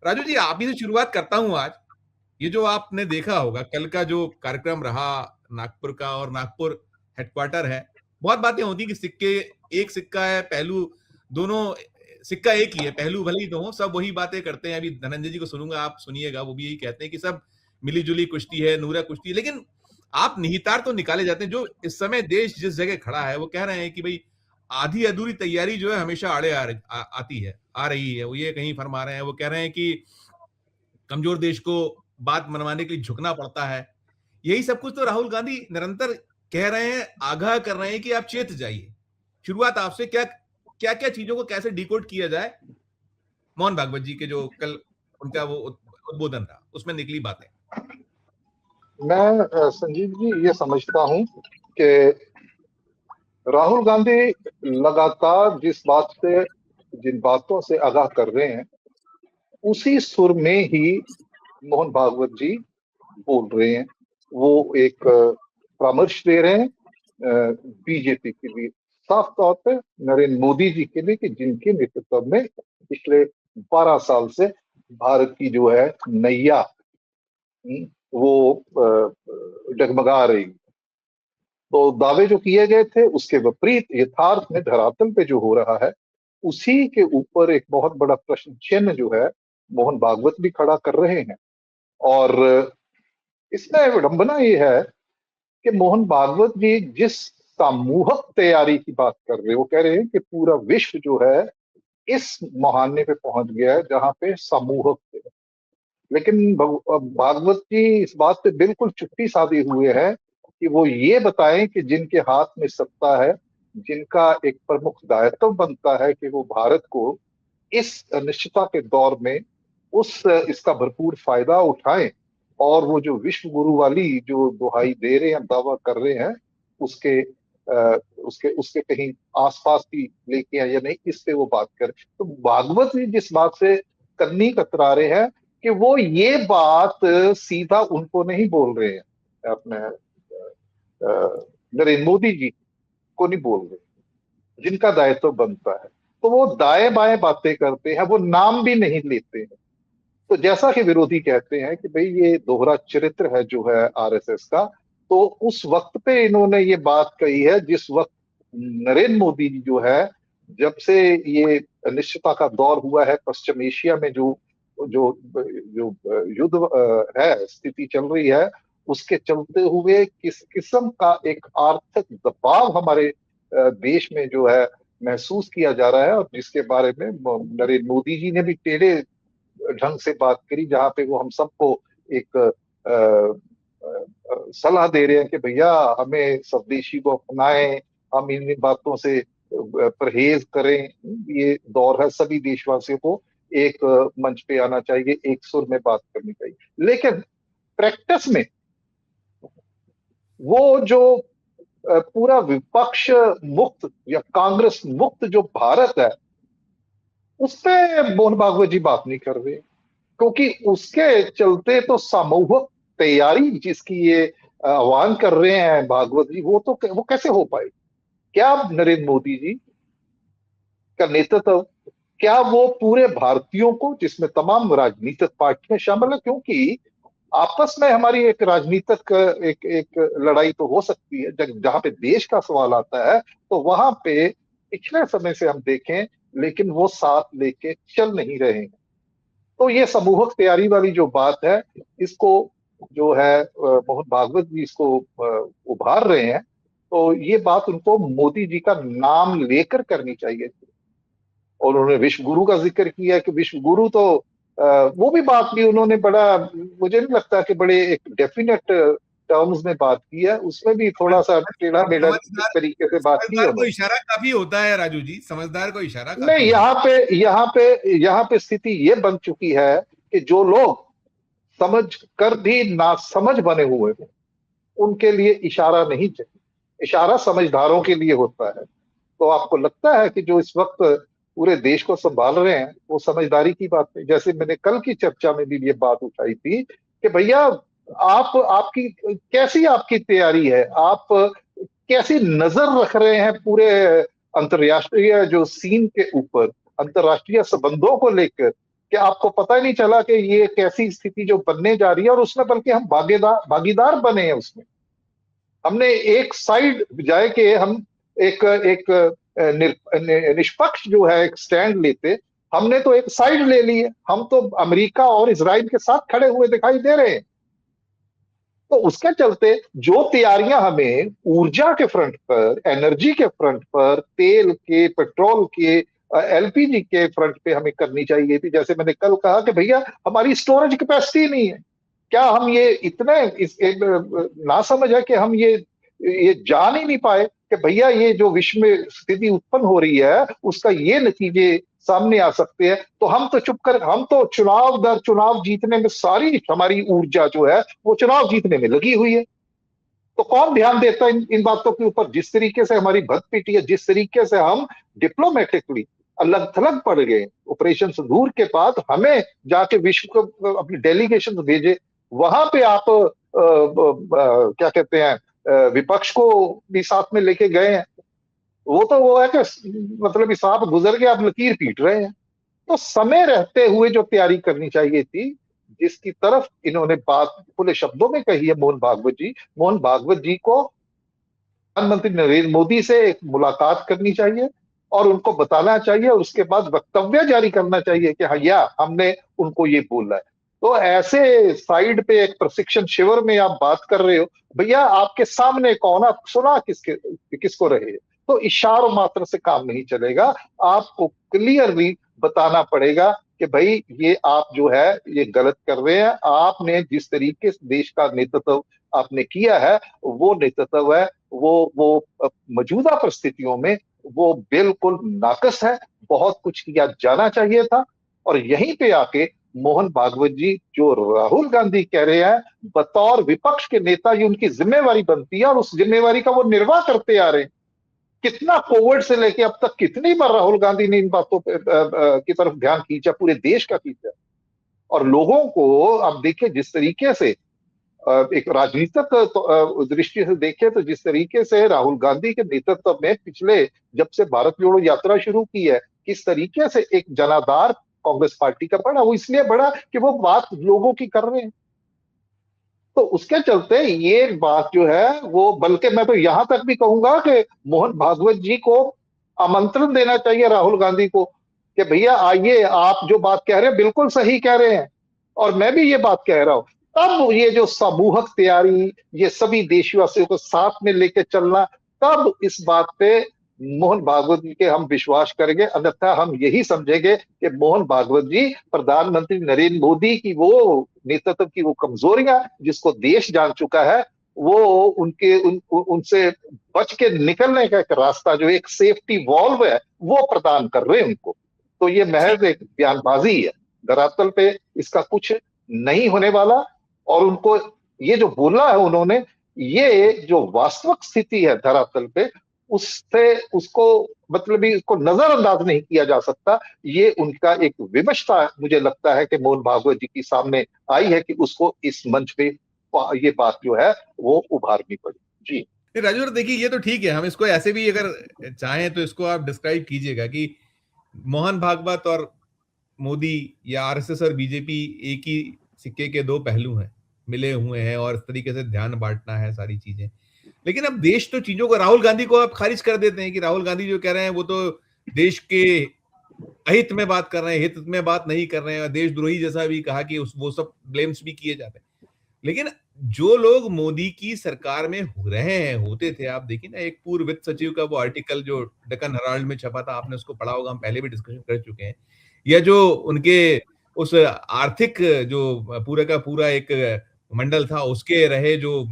राजू जी, आप ही से शुरुआत करता हूं आज। ये जो आपने देखा होगा कल का जो कार्यक्रम रहा नागपुर का, और नागपुर हेडक्वार्टर है, बहुत बातें होती कि सिक्के एक सिक्का है, पहलू दोनों, सिक्का एक ही है, पहलू भले ही दो हो, सब वही बातें करते हैं। अभी धनंजय जी को सुनूंगा, आप सुनिएगा, वो भी यही कहते हैं कि सब मिली जुली कुश्ती है, नूरा कुश्ती है। लेकिन आप निहितार्थ तो निकाले जाते हैं। जो इस समय देश जिस जगह खड़ा है, वो कह रहे हैं कि भाई आधी अधूरी तैयारी जो है हमेशा आड़े आती है, आ रही है। वो ये कहीं फरमा रहे हैं, वो कह रहे हैं कि कमजोर देश को बात मनवाने के लिए झुकना पड़ता है। यही सब कुछ तो राहुल गांधी निरंतर कह रहे हैं, आगाह कर रहे हैं कि आप चेत जाइए। शुरुआत आपसे, क्या क्या क्या चीजों को कैसे डिकोड किया जाए मोहन भागवत जी के जो कल उनका वो उद्बोधन था, उसमें निकली बातें। मैं संजीव जी ये समझता हूं कि राहुल गांधी लगातार जिन बातों से आगाह कर रहे हैं, उसी सुर में ही मोहन भागवत जी बोल रहे हैं। वो एक परामर्श दे रहे हैं बीजेपी के लिए, साफ तौर पे नरेंद्र मोदी जी के लिए, कि जिनके नेतृत्व में पिछले 12 साल से भारत की जो है नैया वो डगमगा रही। तो दावे जो किए गए थे उसके विपरीत यथार्थ में धरातल पे जो हो रहा है, उसी के ऊपर एक बहुत बड़ा प्रश्न चिन्ह जो है मोहन भागवत भी खड़ा कर रहे हैं। और इसमें विडंबना ये है कि मोहन भागवत जी जिस सामूहिक तैयारी की बात कर रहे हैं, वो कह रहे हैं कि पूरा विश्व जो है इस मुहाने पे पहुंच गया है जहां पे सामूहिक। लेकिन भागवत जी इस बात पे बिल्कुल चुप्पी साधे हुए हैं कि वो ये बताएं कि जिनके हाथ में सत्ता है, जिनका एक प्रमुख दायित्व बनता है कि वो भारत को इस अनिश्चितता के दौर में उस इसका भरपूर फायदा उठाएं, और वो जो विश्व गुरु वाली जो दुहाई दे रहे हैं, दावा कर रहे हैं, उसके उसके उसके कहीं आसपास भी लेके आए या नहीं, इस पे वो बात करें। तो भागवत जी जिस बात से कन्नी कतरा रहे हैं कि वो ये बात सीधा उनको नहीं बोल रहे हैं, अपने नरेंद्र मोदी जी को नहीं बोल रहे, जिनका दायित्व बनता है। तो वो दाएं बाएं बातें करते हैं, वो नाम भी नहीं लेते हैं। तो जैसा कि विरोधी कहते हैं कि भाई ये दोहरा चरित्र है जो है आरएसएस का, तो उस वक्त पे इन्होंने ये बात कही है जिस वक्त नरेंद्र मोदी जी जो है, जब से ये अनिश्चितता का दौर हुआ है पश्चिम एशिया में, जो जो जो युद्ध है, स्थिति चल रही है, उसके चलते हुए किस किस्म का एक आर्थिक दबाव हमारे देश में जो है महसूस किया जा रहा है, और जिसके बारे में नरेंद्र मोदी जी ने भी टेढ़े ढंग से बात करी, जहां पे वो हम सबको एक सलाह दे रहे हैं कि भैया हमें स्वदेशी को अपनाएं, हम इन बातों से परहेज करें। ये दौर है, सभी देशवासियों को एक मंच पे आना चाहिए, एक सुर में बात करनी चाहिए। लेकिन प्रैक्टिस में वो जो पूरा विपक्ष मुक्त या कांग्रेस मुक्त जो भारत है, उस पे मोहन भागवत जी बात नहीं कर रहे, क्योंकि उसके चलते तो सामूहिक तैयारी जिसकी ये आह्वान कर रहे हैं भागवत जी, वो कैसे हो पाए? क्या नरेंद्र मोदी जी का नेतृत्व, क्या वो पूरे भारतीयों को, जिसमें तमाम राजनीतिक पार्टियां शामिल है, क्योंकि आपस में हमारी एक राजनीतिक एक एक लड़ाई तो हो सकती है, जहां पे देश का सवाल आता है, तो वहां पे पिछले समय से हम देखें, लेकिन वो साथ लेके चल नहीं रहे हैं। तो ये समूहक तैयारी वाली जो बात है, इसको जो है मोहन भागवत जी इसको उभार रहे हैं। तो ये बात उनको मोदी जी का नाम लेकर करनी चाहिए थी। और उन्होंने विश्व गुरु का जिक्र किया कि विश्व गुरु तो वो भी बात भी उन्होंने बड़ा, मुझे नहीं लगता कि बड़े एक डेफिनेट टर्म्स में बात की है, उसमें भी थोड़ा सा टेढ़ा मेढ़ा इस समझदार तरीके से बात की है समझदार को उन्होंने। इशारा काफी होता है राजू जी, समझदार को इशारा नहीं, काफी होता यहाँ पे स्थिति ये बन चुकी है कि जो लोग समझ कर भी ना समझ बने हुए हैं, उनके लिए इशारा नहीं चाहिए। इशारा समझदारों के लिए होता है। तो आपको लगता है कि जो इस वक्त पूरे देश को संभाल रहे हैं, वो समझदारी की बात नहीं? जैसे मैंने कल की चर्चा में भी ये बात उठाई थी कि भैया आप आपकी कैसी आपकी तैयारी है, आप कैसी नजर रख रहे हैं पूरे अंतर्राष्ट्रीय जो सीन के ऊपर, अंतर्राष्ट्रीय संबंधों को लेकर, कि आपको पता ही नहीं चला कि ये कैसी स्थिति जो बनने जा रही है, और उसमें बल्कि हम भागीदार बने हैं उसमें। हमने एक साइड जाए कि हम एक एक निष्पक्ष जो है एक स्टैंड लेते, हमने तो एक साइड ले ली है। हम तो अमेरिका और इजराइल के साथ खड़े हुए दिखाई दे रहे हैं। तो उसके चलते जो तैयारियां हमें ऊर्जा के फ्रंट पर, एनर्जी के फ्रंट पर, तेल के, पेट्रोल के, एलपीजी के फ्रंट पे हमें करनी चाहिए थी, जैसे मैंने कल कहा कि भैया हमारी स्टोरेज कैपेसिटी नहीं है। क्या हम ये इतने ना समझ है कि हम ये जान ही नहीं पाए कि भैया ये जो विश्व में स्थिति उत्पन्न हो रही है उसका ये नतीजे सामने आ सकते हैं। तो हम तो चुप कर, हम तो चुनाव दर चुनाव जीतने में सारी हमारी ऊर्जा जो है वो चुनाव जीतने में लगी हुई है। तो कौन ध्यान देता है इन बातों के ऊपर? जिस तरीके से हमारी भद पिटी है, जिस तरीके से हम डिप्लोमेटिकली अलग थलग पड़ गए ऑपरेशन सिंदूर के बाद, हमें जाके विश्व को अपनी डेलीगेशन भेजे, वहां पे आप क्या कहते हैं विपक्ष को भी साथ में लेके गए हैं। वो है कि मतलब सांप गुजर गया, अब लकीर पीट रहे हैं। तो समय रहते हुए जो तैयारी करनी चाहिए थी, जिसकी तरफ इन्होंने बात खुले शब्दों में कही है मोहन भागवत जी को प्रधानमंत्री नरेंद्र मोदी से एक मुलाकात करनी चाहिए और उनको बताना चाहिए, और उसके बाद वक्तव्य जारी करना चाहिए कि हाँ या हमने उनको ये बोला है। तो ऐसे साइड पे एक प्रशिक्षण शिविर में आप बात कर रहे हो, भैया आपके सामने कौन, आप सुना किसको रहे? तो इशारों मात्र से काम नहीं चलेगा, आपको क्लियरली बताना पड़ेगा कि भाई ये आप जो है ये गलत कर रहे हैं। आपने जिस तरीके से देश का नेतृत्व आपने किया है, वो नेतृत्व है वो मौजूदा परिस्थितियों में वो बिल्कुल नाकस है। बहुत कुछ किया जाना चाहिए था। और यहीं पे आके मोहन भागवत जी जो राहुल गांधी कह रहे हैं, बतौर विपक्ष के नेता ये उनकी जिम्मेवारी बनती है, और उस जिम्मेवारी का वो निर्वाह करते आ रहे हैं। कितना कोविड से लेके अब तक कितनी बार राहुल गांधी ने इन बातों की तरफ ध्यान खींचा, पूरे देश का खींचा। और लोगों को अब देखिए जिस तरीके से एक राजनीतिक दृष्टि से देखें तो जिस तरीके से राहुल गांधी के नेतृत्व में पिछले जब से भारत जोड़ो यात्रा शुरू की है, किस तरीके से एक जनाधार कांग्रेस पार्टी का बढ़ा, वो इसलिए बढ़ा कि वो बात लोगों की कर रहे हैं। तो उसके चलते ये बात जो है वो, बल्कि मैं तो यहां तक भी कहूंगा कि मोहन भागवत जी को आमंत्रण देना चाहिए राहुल गांधी को कि भैया आइए, आप जो बात कह रहे हैं बिल्कुल सही कह रहे हैं और मैं भी ये बात कह रहा हूं। तब ये जो समूहक तैयारी, ये सभी देशवासियों को साथ में लेके चलना, तब इस बात पे मोहन भागवत जी के हम विश्वास करेंगे। अन्यथा हम यही समझेंगे कि मोहन भागवत जी प्रधानमंत्री नरेंद्र मोदी की वो नेतृत्व की वो कमजोरियां जिसको देश जान चुका है, वो उनसे बच के निकलने का एक रास्ता, जो एक सेफ्टी वॉल्व है, वो प्रदान कर रहे हैं उनको। तो ये महज एक बयानबाजी है, धरातल पे इसका कुछ नहीं होने वाला। और उनको ये जो बोला है उन्होंने, ये जो वास्तविक स्थिति है धरातल पे, उससे उसको मतलब इसको नजरअंदाज नहीं किया जा सकता। ये उनका एक विवशता मुझे लगता है कि मोहन भागवत जी की सामने आई है कि उसको इस मंच पे ये बात जो है वो उभारनी पड़ी। जी राजू, देखिए ये तो ठीक है, हम इसको ऐसे भी अगर चाहें तो इसको आप डिस्क्राइब कीजिएगा कि मोहन भागवत और मोदी या आरएसएस और बीजेपी एक ही सिक्के के दो पहलू हैं, मिले हुए हैं, और इस तरीके से ध्यान बांटना है सारी चीजें। लेकिन अब देश तो चीजों को, राहुल गांधी को आप खारिज कर देते हैं कि राहुल गांधी जो कह रहे हैं वो तो देश के अहित में बात कर रहे हैं, हित में बात नहीं कर रहे हैं, और देशद्रोही जैसा भी कहा कि वो सब ब्लेम्स भी किए जाते हैं। लेकिन जो लोग मोदी की सरकार में हो रहे हैं, होते थे, आप देखिए ना, एक पूर्व वित्त सचिव का वो आर्टिकल जो डेक्कन हेराल्ड में छपा था, आपने उसको पढ़ा होगा, हम पहले भी डिस्कशन कर चुके हैं। या जो उनके उस आर्थिक जो पूरा का पूरा एक मंडल था, उसके रहे जो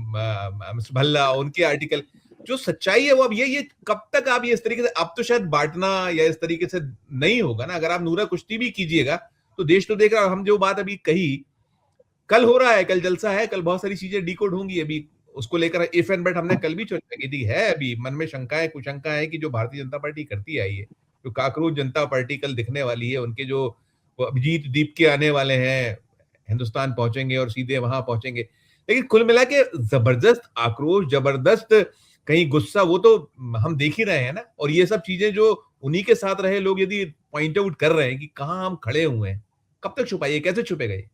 भल्ला, उनके आर्टिकल, जो सच्चाई है वो, अब ये कब तक आप ये इस तरीके से, अब तो शायद बांटना या इस तरीके से नहीं होगा ना। अगर आप नूरा कुश्ती भी कीजिएगा तो देश तो देख रहा है। हम जो बात अभी कही, कल हो रहा है, कल जलसा है, कल बहुत सारी चीजें डीकोड होंगी। अभी उसको लेकर इफ एंड बट हमने कल भी चर्चा की थी। है अभी मन में शंकाएं, कुशंकाएं है कि जो भारतीय जनता पार्टी करती आई है, जो काकरोच जनता पार्टी कल दिखने वाली है, उनके जो अभिजीत दीप के आने वाले हैं, हिंदुस्तान पहुंचेंगे और सीधे वहां पहुंचेंगे। लेकिन कुल मिला के जबरदस्त आक्रोश, जबरदस्त कहीं गुस्सा, वो तो हम देख ही रहे हैं ना। और ये सब चीजें जो उन्हीं के साथ रहे लोग यदि पॉइंट आउट कर रहे हैं कि कहां हम खड़े हुए हैं, कब तक छुपाइए, कैसे छुपेगा ये?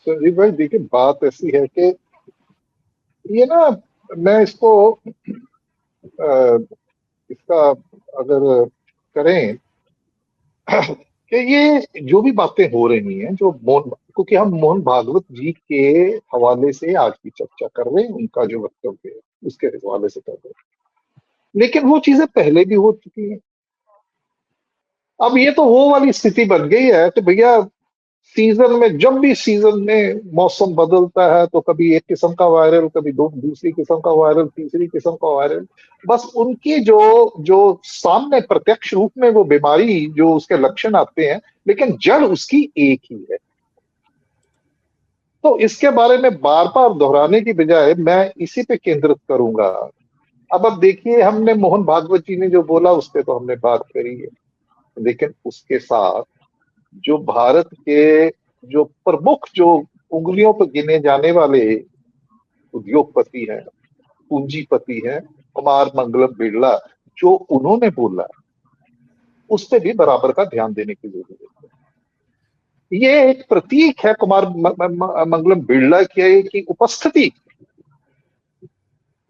संजीव भाई देखिए, बात ऐसी है कि ये ना, मैं इसको अ, इसका अगर करें कि ये जो भी बातें हो रही हैं, जो मोहन, क्योंकि हम मोहन भागवत जी के हवाले से आज की चर्चा कर रहे हैं, उनका जो वक्तव्य है उसके हवाले से कर रहे हैं, लेकिन वो चीजें पहले भी हो चुकी हैं। अब ये तो वो वाली स्थिति बन गई है कि भैया सीजन में, जब भी सीजन में मौसम बदलता है तो कभी एक किस्म का वायरल, कभी दो दूसरी किस्म का वायरल, तीसरी किस्म का वायरल। बस उनकी जो जो सामने प्रत्यक्ष रूप में वो बीमारी, जो उसके लक्षण आते हैं, लेकिन जड़ उसकी एक ही है। तो इसके बारे में बार बार दोहराने की बजाय मैं इसी पे केंद्रित करूंगा। अब देखिए, हमने मोहन भागवत जी ने जो बोला उस पर तो हमने बात करी है, लेकिन उसके साथ जो भारत के जो प्रमुख, जो उंगलियों पर गिने जाने वाले उद्योगपति हैं, पूंजीपति हैं, कुमार मंगलम बिरला, जो उन्होंने बोला, उस पर भी बराबर का ध्यान देने की जरूरत है। ये एक प्रतीक है कुमार मंगलम बिरला की उपस्थिति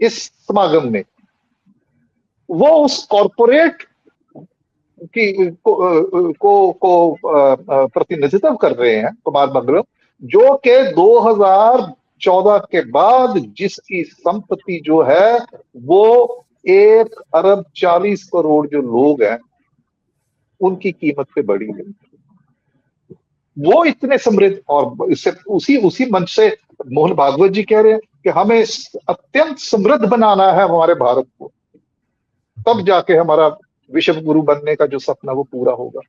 इस समागम में। वो उस कॉरपोरेट की को प्रतिनिधित्व कर रहे हैं, कुमार मंगलम, जो के 2014 के बाद जिसकी संपत्ति जो है वो 1 अरब 40 करोड़ जो लोग हैं उनकी कीमत पे बढ़ी है। वो इतने समृद्ध, और इससे उसी उसी मंच से मोहन भागवत जी कह रहे हैं कि हमें अत्यंत समृद्ध बनाना है हमारे भारत को, तब जाके हमारा विश्व गुरु बनने का जो सपना वो पूरा होगा।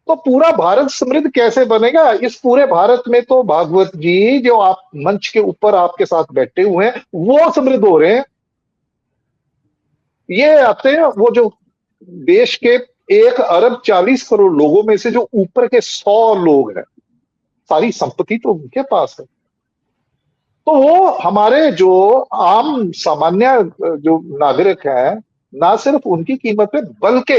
तो पूरा भारत समृद्ध कैसे बनेगा? इस पूरे भारत में तो भागवत जी जो आप मंच के ऊपर आपके साथ बैठे हुए हैं वो समृद्ध हो रहे हैं। ये आते हैं वो जो देश के 1 अरब 40 करोड़ लोगों में से जो ऊपर के 100 लोग हैं, सारी संपत्ति तो उनके पास है। तो वो हमारे जो आम सामान्य जो नागरिक हैं, ना सिर्फ उनकी कीमत पे, बल्कि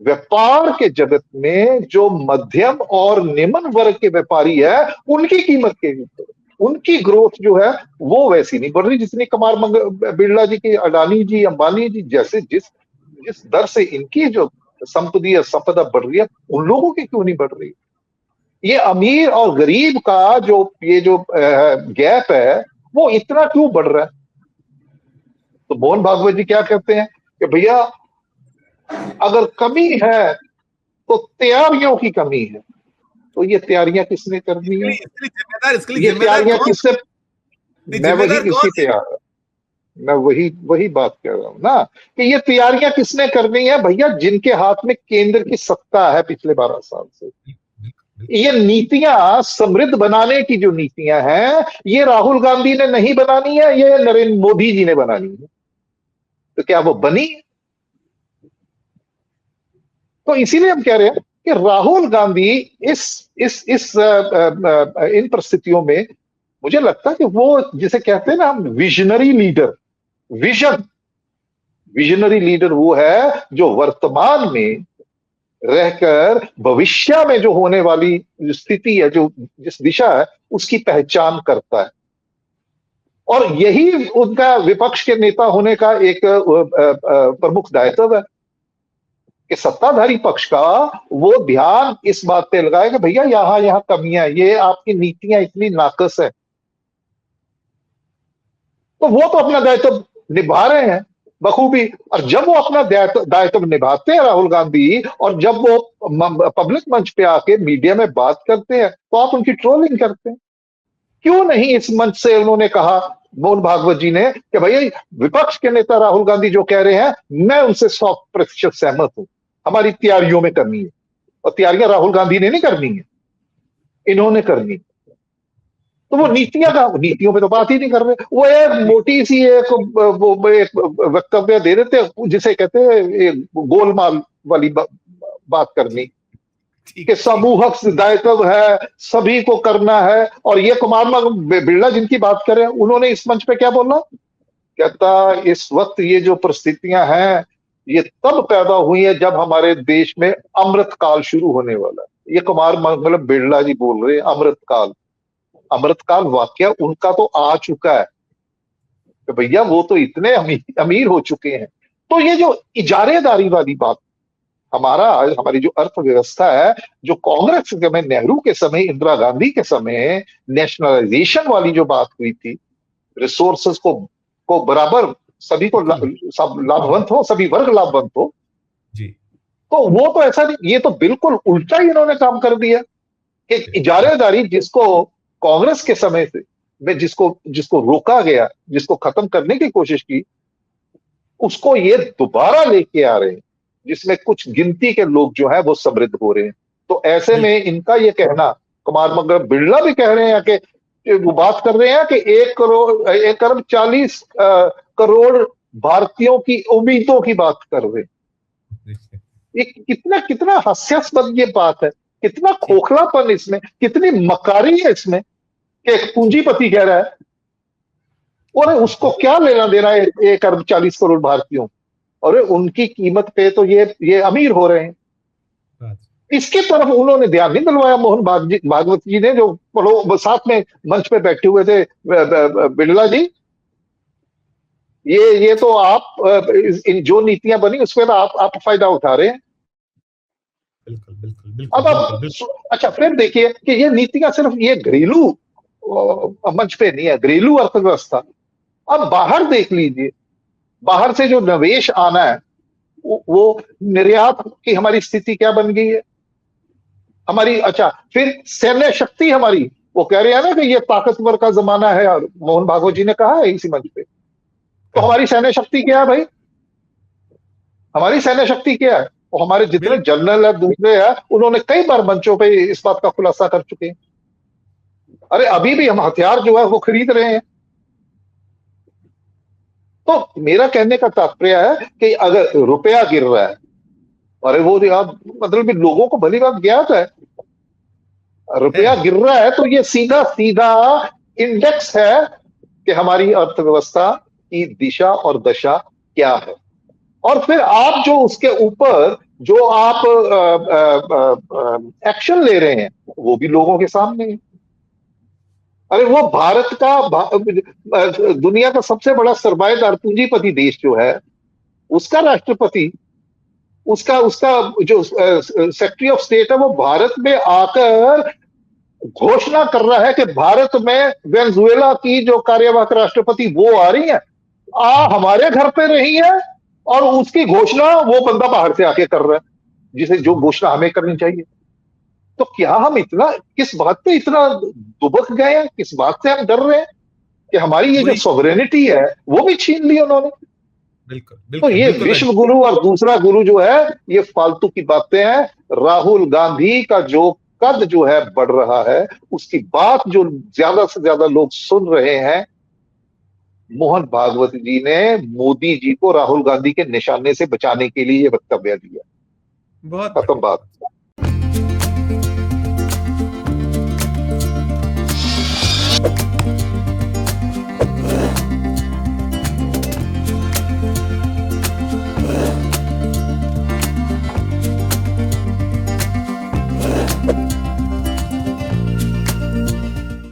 व्यापार के जगत में जो मध्यम और निम्न वर्ग के व्यापारी है उनकी कीमत के ऊपर उनकी ग्रोथ जो है वो वैसी नहीं बढ़ रही जितनी कुमार बिरला जी की, अडानी जी, अंबानी जी जैसे जिस जिस दर से इनकी जो संपत्ति या संपदा बढ़ रही है, उन लोगों की क्यों नहीं बढ़ रही? ये अमीर और गरीब का जो ये जो गैप है वो इतना क्यों बढ़ रहा है? तो मोहन भागवत जी क्या कहते हैं कि भैया अगर कमी है तो तैयारियों की कमी है। तो ये तैयारियां किसने करनी है? इसके लिए ये जिम्मेदार तैयारियां कौन? किससे? मैं वही जिम्मेदार इसी कौन पे है? आ रहा मैं वही वही बात कर रहा हूं ना, कि ये तैयारियां किसने करनी है भैया? जिनके हाथ में केंद्र की सत्ता है पिछले 12 साल से। ये नीतियां, समृद्ध बनाने की जो नीतियां हैं, ये राहुल गांधी ने नहीं बनानी है, ये नरेंद्र मोदी जी ने बनानी है। तो क्या वो बनी? तो इसीलिए हम कह रहे हैं कि राहुल गांधी इस इन परिस्थितियों में, मुझे लगता है कि वो जिसे कहते हैं ना हम, visionary leader, vision visionary leader वो है जो वर्तमान में रहकर भविष्य में जो होने वाली स्थिति है, जो जिस दिशा है उसकी पहचान करता है। और यही उनका विपक्ष के नेता होने का एक प्रमुख दायित्व है कि सत्ताधारी पक्ष का वो ध्यान इस बात पे लगाए कि भैया यहां यहां कमियां, ये आपकी नीतियां इतनी नाकस है। तो वो तो अपना दायित्व निभा रहे हैं बखूबी, और जब वो अपना दायित्व निभाते हैं राहुल गांधी, और जब वो पब्लिक मंच पे आके मीडिया में बात करते हैं तो आप उनकी ट्रोलिंग करते हैं। क्यों नहीं इस मंच से उन्होंने कहा, मोहन भागवत जी ने, कि भैया विपक्ष के नेता राहुल गांधी जो कह रहे हैं मैं उनसे 100% सहमत हूं, हमारी तैयारियों में कमी है। और तैयारियां राहुल गांधी ने नहीं करनी है, इन्होंने करनी। तो वो नीतियों पे तो बात ही नहीं कर रहे। वो एक मोटी सी वो एक वक्तव्य दे देते जिसे कहते हैं गोलमाल वाली बात करनी, कि समूहक दायित्व है, सभी को करना है। और ये कुमार बिरला जिनकी बात करें, उन्होंने इस मंच पे क्या बोला? कहता इस वक्त ये जो परिस्थितियां हैं ये तब पैदा हुई है जब हमारे देश में अमृत काल शुरू होने वाला है। ये कुमार मंगलम बिरला जी बोल रहे हैं अमृत काल। अमृत काल वाकया उनका तो आ चुका है कि भैया वो तो इतने अमीर हो चुके हैं। तो ये जो इजारेदारी वाली बात, हमारी जो अर्थव्यवस्था है, जो कांग्रेस के समय, नेहरू के समय, इंदिरा गांधी के समय नेशनलाइजेशन वाली जो बात हुई थी, रिसोर्सेस को बराबर सभी को सब लाभवंत हो, सभी वर्ग लाभवंत हो, जी। तो वो तो ऐसा नहीं, ये तो बिल्कुल उल्टा ही इन्होंने काम कर दिया कि इजारेदारी जिसको कांग्रेस के समय से में जिसको रोका गया, जिसको खत्म करने की कोशिश की, उसको ये दोबारा लेके आ रहे हैं, जिसमें कुछ गिनती के लोग जो है वो समृद्ध हो रहे हैं। तो ऐसे में इनका ये कहना, कुमार मंगलम बिरला भी कह रहे हैं कि वो बात कर रहे हैं कि 1 अरब 40 करोड़ भारतीयों की उम्मीदों की बात कर रहे हैं। ये कितना कितना हास्यास्पद ये बात है, कितना खोखलापन इसमें, कितनी मकारी है इसमें कि एक पूंजीपति कह रहा है, और उसको क्या लेना देना है 1 अरब 40 करोड़ भारतीयों, और उनकी कीमत पे तो ये अमीर हो रहे हैं। इसके तरफ उन्होंने ध्यान नहीं दिलवाया मोहन भागवत जी ने, जो साथ में मंच पे बैठे हुए थे बिरला जी। ये तो आप इन जो नीतियां बनी उसमें तो आप फायदा उठा रहे हैं। बिल्कुल बिल्कुल बिल्कुल। अब आप अच्छा फिर देखिए कि ये नीतियां सिर्फ ये घरेलू मंच पे नहीं है, घरेलू अर्थव्यवस्था। अब बाहर देख लीजिए, बाहर से जो निवेश आना है, वो निर्यात की हमारी स्थिति क्या बन गई है हमारी। अच्छा फिर सैन्य शक्ति हमारी, वो कह रहे हैं ना कि ये ताकतवर का जमाना है, और मोहन भागवत जी ने कहा है इसी मंच पे। तो हमारी सैन्य शक्ति क्या है भाई? हमारी सैन्य शक्ति क्या है? और हमारे जितने जनरल है, दूसरे हैं, उन्होंने कई बार मंचों पे इस बात का खुलासा कर चुके हैं। अरे अभी भी हम हथियार जो है वो खरीद रहे हैं। तो मेरा कहने का तात्पर्य है कि अगर रुपया गिर रहा है, अरे वो आप मतलब भी लोगों को भली बात ज्ञात है, रुपया गिर रहा है तो ये सीधा सीधा इंडेक्स है कि हमारी अर्थव्यवस्था की दिशा और दशा क्या है। और फिर आप जो उसके ऊपर जो आप एक्शन ले रहे हैं, वो भी लोगों के सामने है। अरे वो भारत का दुनिया का सबसे बड़ा सरमाएदार पूंजीपति देश जो है, उसका राष्ट्रपति, उसका उसका जो सेक्रेटरी ऑफ स्टेट है, वो भारत में आकर घोषणा कर रहा है कि भारत में वेनेजुएला की जो कार्यवाहक राष्ट्रपति वो आ रही है, हमारे घर पे रही है, और उसकी घोषणा वो बंदा बाहर से आके कर रहा है, जिसे जो घोषणा हमें करनी चाहिए। तो क्या हम इतना किस बात पे इतना दुबक गए हैं, किस बात से हम डर रहे हैं कि हमारी ये जो सॉवरेनिटी है वो भी छीन ली उन्होंने। बिल्कुल तो ये विश्व गुरु और दूसरा गुरु जो है, ये फालतू की बातें हैं। राहुल गांधी का जो कद जो है बढ़ रहा है, उसकी बात जो ज्यादा से ज्यादा लोग सुन रहे हैं, मोहन भागवत जी ने मोदी जी को राहुल गांधी के निशाने से बचाने के लिए ये वक्तव्य दिया। बहुत खत्म बात।